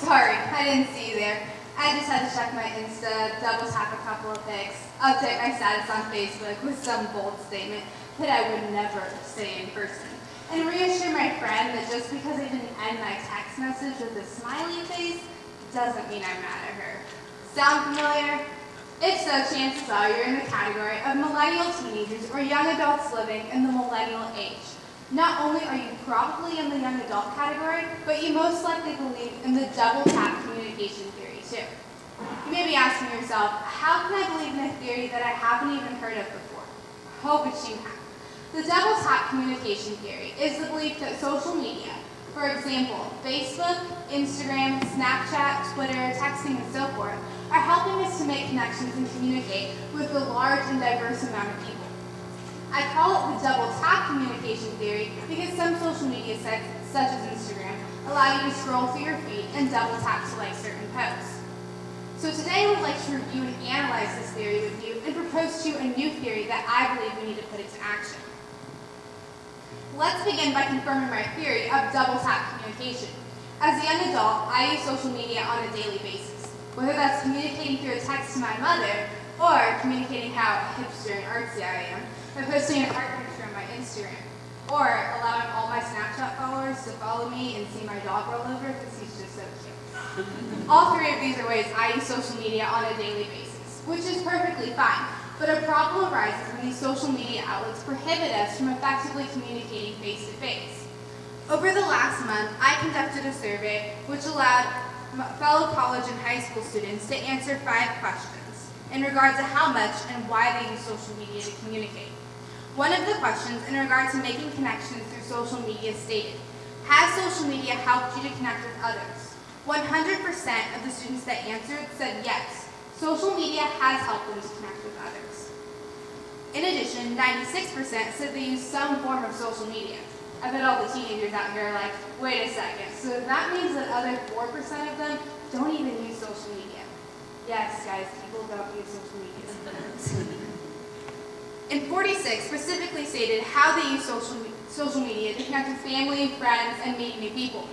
sorry, I didn't see you there. I just had to check my Insta, double tap a couple of pics, update my status on Facebook with some bold statement that I would never say in person, and reassure my friend that just because I didn't end my text message with a smiley face doesn't mean I'm mad at her. Sound familiar? If so, chances are you're in the category of millennial teenagers or young adults living in the millennial age. Not only are you probably in the young adult category, but you most likely believe in the double tap communication theory too. You may be asking yourself, how can I believe in a theory that I haven't even heard of before? Oh, but you have. The double tap communication theory is the belief that social media, for example, Facebook, Instagram, Snapchat, Twitter, texting, and so forth, are helping us to make connections and communicate with a large and diverse amount of people. I call it the double tap communication theory because some social media sites, such as Instagram, allow you to scroll through your feed and double tap to like certain posts. So today I would like to review and analyze this theory with you and propose to you a new theory that I believe we need to put into action. Let's begin by confirming my theory of double tap communication. As a young adult, I use social media on a daily basis, whether that's communicating through a text to my mother or communicating how hipster and artsy I am by posting an art picture on my Instagram, or allowing all my Snapchat followers to follow me and see my dog roll over because he's just so cute. All three of these are ways I use social media on a daily basis, which is perfectly fine, but a problem arises when these social media outlets prohibit us from effectively communicating face-to-face. Over the last month, I conducted a survey which allowed fellow college and high school students to answer 5 questions in regard to how much and why they use social media to communicate. One of the questions in regard to making connections through social media stated, has social media helped you to connect with others? 100% of the students that answered said yes, social media has helped them to connect with others. In addition, 96% said they use some form of social media. I bet all the teenagers out here are like, wait a second, so that means that other 4% of them don't even use social media. Yes, guys, people don't use social media. And 46 specifically stated how they use social media to connect with family, friends, and meet new people.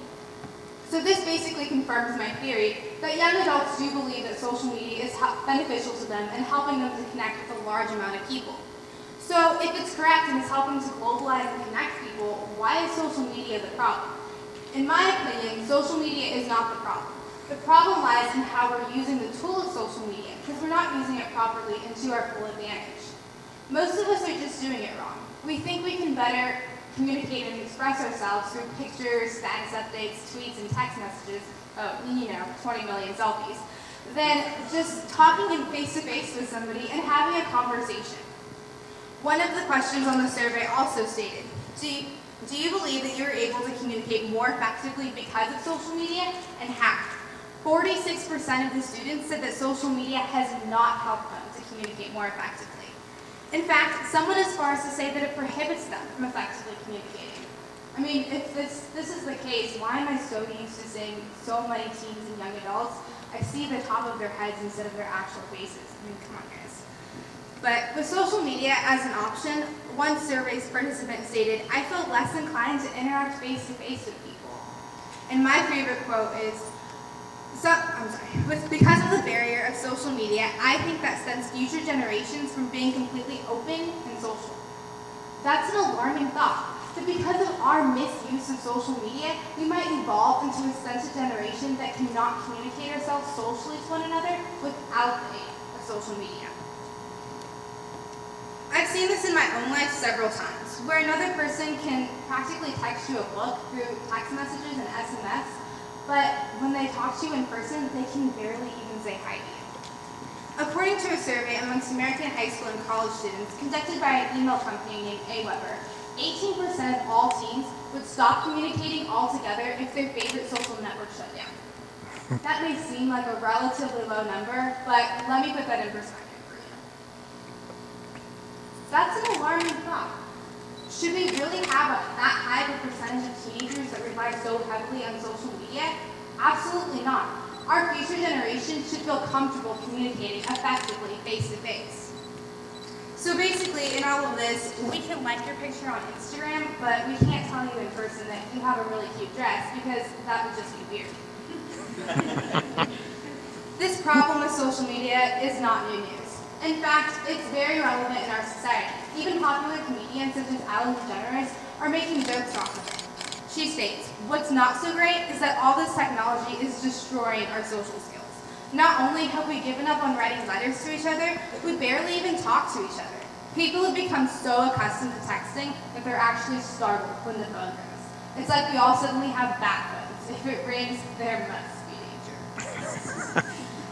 So this basically confirms my theory that young adults do believe that social media is beneficial to them and helping them to connect with a large amount of people. So if it's correct and it's helping to globalize and connect people, why is social media the problem? In my opinion, social media is not the problem. The problem lies in how we're using the tool of social media because we're not using it properly and to our full advantage. Most of us are just doing it wrong. We think we can better communicate and express ourselves through pictures, status updates, tweets, and text messages, 20 million selfies, than just talking in face-to-face with somebody and having a conversation. One of the questions on the survey also stated, do you believe that you were able to communicate more effectively because of social media, and how? 46% of the students said that social media has not helped them to communicate more effectively. In fact, some went as far as to say that it prohibits them from effectively communicating. I mean, if this is the case, why am I so used to seeing so many teens and young adults? I see the top of their heads instead of their actual faces. I mean, come on, guys. But with social media as an option, one survey's participant stated, I feel less inclined to interact face-to-face with people. And my favorite quote is, because of the barrier of social media, I think that sends future generations from being completely open and social. That's an alarming thought, that because of our misuse of social media, we might evolve into a sense of generation that cannot communicate ourselves socially to one another without the aid of social media. I've seen this in my own life several times, where another person can practically text you a book through text messages and SMS, but when they talk to you in person, they can barely even say hi to you. According to a survey amongst American high school and college students conducted by an email company named AWeber, 18% of all teens would stop communicating altogether if their favorite social network shut down. That may seem like a relatively low number, but let me put that in perspective for you. That's an alarming thought. Should we really have that high of a percentage of teenagers that rely so heavily on social media? Absolutely not. Our future generation should feel comfortable communicating effectively face-to-face. So basically, in all of this, we can like your picture on Instagram, but we can't tell you in person that you have a really cute dress because that would just be weird. social media is not new news. In fact, it's very relevant in our society. Even popular comedians such as Ellen DeGeneres are making jokes off of it. She states, "What's not so great is that all this technology is destroying our social skills. Not only have we given up on writing letters to each other, we barely even talk to each other. People have become so accustomed to texting that they're actually startled when the phone rings. It's like we all suddenly have backbones. If it rings, there must be danger."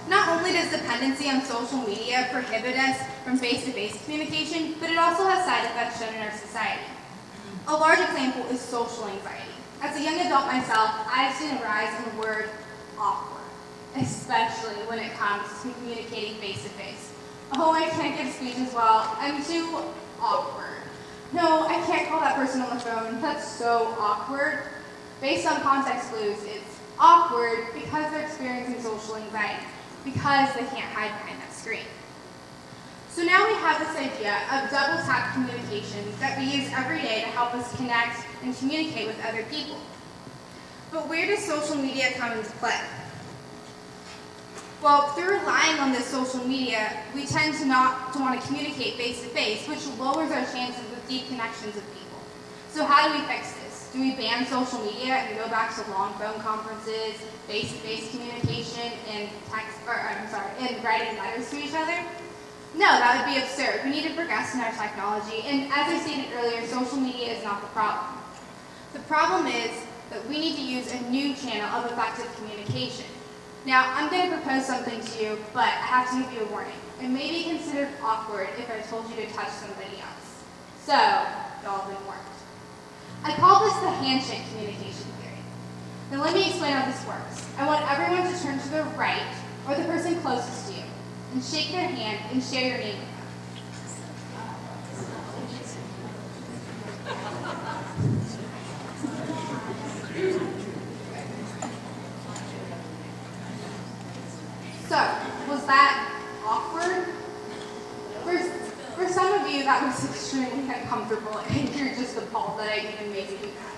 Not only does dependency on social media prohibit us from face-to-face communication, but it also has side effects shown in our society. A large example is social anxiety. As a young adult myself, I've seen a rise in the word awkward, especially when it comes to communicating face-to-face. "Oh, I can't give speeches well. I'm too awkward. No, I can't call that person on the phone. That's so awkward." Based on context clues, it's awkward because they're experiencing social anxiety, because they can't hide behind that screen. So now we have this idea of double tap communication that we use every day to help us connect and communicate with other people. But where does social media come into play? Well, through relying on this social media, we tend to not want to communicate face-to-face, which lowers our chances of deep connections with people. So how do we fix this? Do we ban social media and go back to long phone conferences, face-to-face communication, and and writing letters to each other? No, that would be absurd. We need to progress in our technology, and as I stated earlier, social media is not the problem. The problem is that we need to use a new channel of effective communication. Now, I'm going to propose something to you, but I have to give you a warning. It may be considered awkward if I told you to touch somebody else. So, y'all have been warned. I call this the handshake communication theory. Now let me explain how this works. I want everyone to turn to their right, or the person closest to you, and shake their hand and share your name with them. So, was that awkward? For some of you, that was extremely uncomfortable, and you're just appalled that I even made you do that.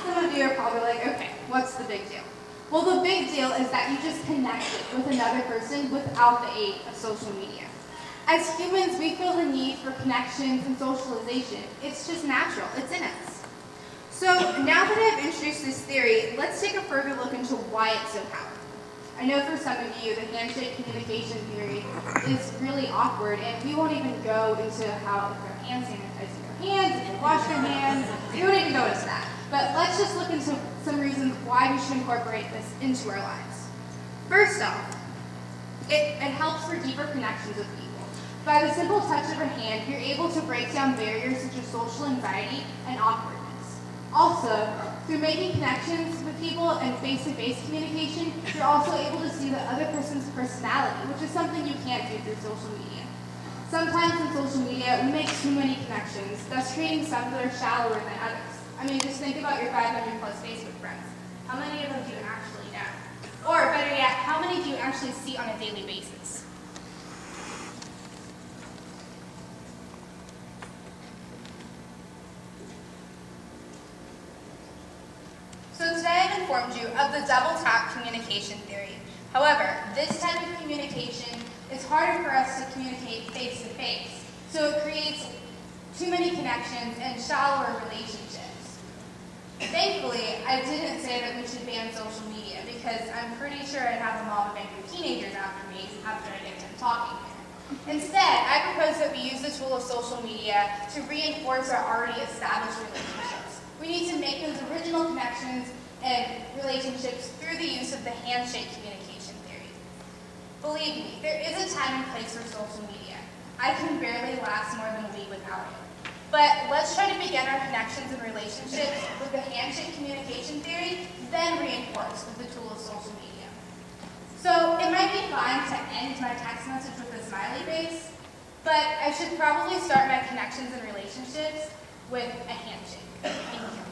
Some of you are probably like, okay, what's the big deal? Well, the big deal is that you just connected with another person without the aid of social media. As humans, we feel the need for connections and socialization. It's just natural. It's in us. So now that I've introduced this theory, let's take a further look into why it's so powerful. I know for some of you, the handshake communication theory is really awkward, and we won't even go into how if they're hand sanitizing their hands, if they wash their hands, we won't even go into that. But let's just look into some reasons why we should incorporate this into our lives. First off, it helps for deeper connections with people. By the simple touch of a hand, you're able to break down barriers such as social anxiety and awkwardness. Also, through making connections with people and face-to-face communication, you're also able to see the other person's personality, which is something you can't do through social media. Sometimes in social media, we make too many connections, thus creating some that are shallower than others. I mean, just think about your 500 plus Facebook friends. How many of them do you actually know? Or better yet, how many do you actually see on a daily basis? So today I've informed you of the double tap communication theory. However, this type of communication is harder for us to communicate face to face, so it creates too many connections and shallower relationships. Thankfully, I didn't say that we should ban social media because I'm pretty sure I'd have a mob of angry teenagers after me after I get done talking here. Instead, I propose that we use the tool of social media to reinforce our already established relationships. We need to make those original connections and relationships through the use of the handshake communication theory. Believe me, there is a time and place for social media. I can barely last more than a week without it. But let's try to begin our connections and relationships with the handshake communication theory, then reinforce with the tool of social media. So it might be fine to end my text message with a smiley face, but I should probably start my connections and relationships with a handshake. Thank you.